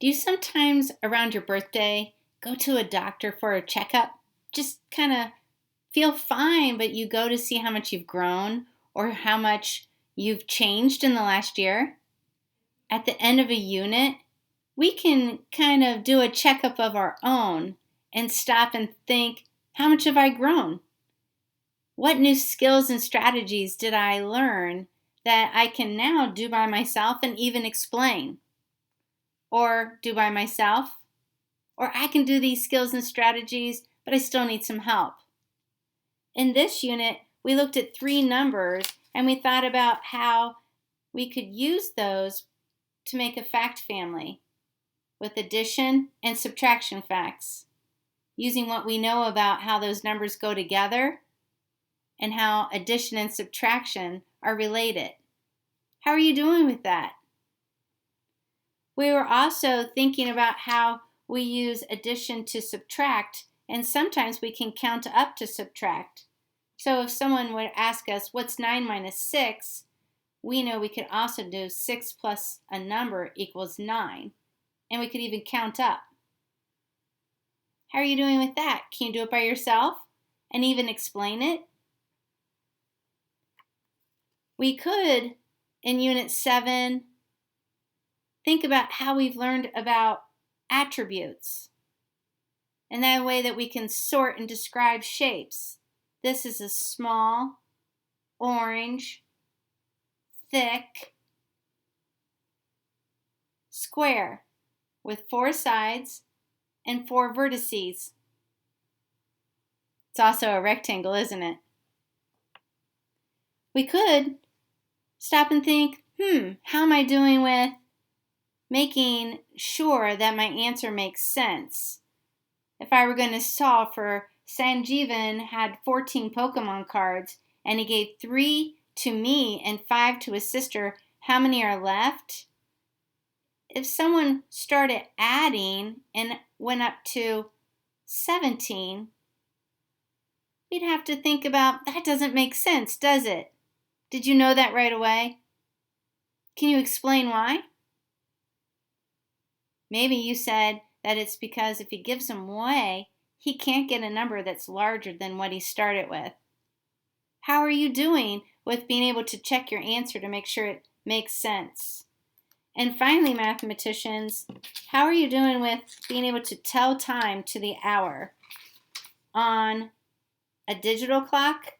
Do you sometimes around your birthday go to a doctor for a checkup? Just kind of feel fine, but you go to see how much you've grown or how much you've changed in the last year? At the end of a unit, we can kind of do a checkup of our own and stop and think, how much have I grown? What new skills and strategies did I learn that I can now do by myself and even explain? Or do by myself? Or I can do these skills and strategies, but I still need some help. In this unit, we looked at three numbers and we thought about how we could use those to make a fact family with addition and subtraction facts, using what we know about how those numbers go together and how addition and subtraction are related. How are you doing with that? We were also thinking about how we use addition to subtract, and sometimes we can count up to subtract. So if someone would ask us, what's 9 minus 6? We know we could also do 6 plus a number equals 9. And we could even count up. How are you doing with that? Can you do it by yourself and even explain it? We could, in Unit 7, think about how we've learned about attributes and that way that we can sort and describe shapes. This is a small, orange, thick square with 4 sides and 4 vertices. It's also a rectangle, isn't it? We could stop and think, how am I doing with making sure that my answer makes sense? If I were going to solve for Sanjeevan had 14 Pokemon cards and he gave 3 to me and 5 to his sister, how many are left? If someone started adding and went up to 17, we'd have to think about, that doesn't make sense, does it? Did you know that right away? Can you explain why? Maybe you said that it's because if he gives them away, he can't get a number that's larger than what he started with. How are you doing with being able to check your answer to make sure it makes sense? And finally, mathematicians, how are you doing with being able to tell time to the hour on a digital clock,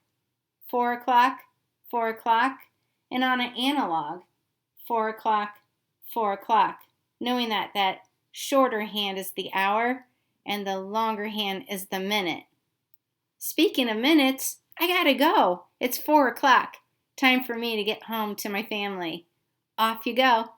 4 o'clock, 4 o'clock, and on an analog, 4 o'clock, 4 o'clock, knowing that that shorter hand is the hour and the longer hand is the minute. Speaking of minutes, I gotta go. It's 4 o'clock. Time for me to get home to my family. Off you go.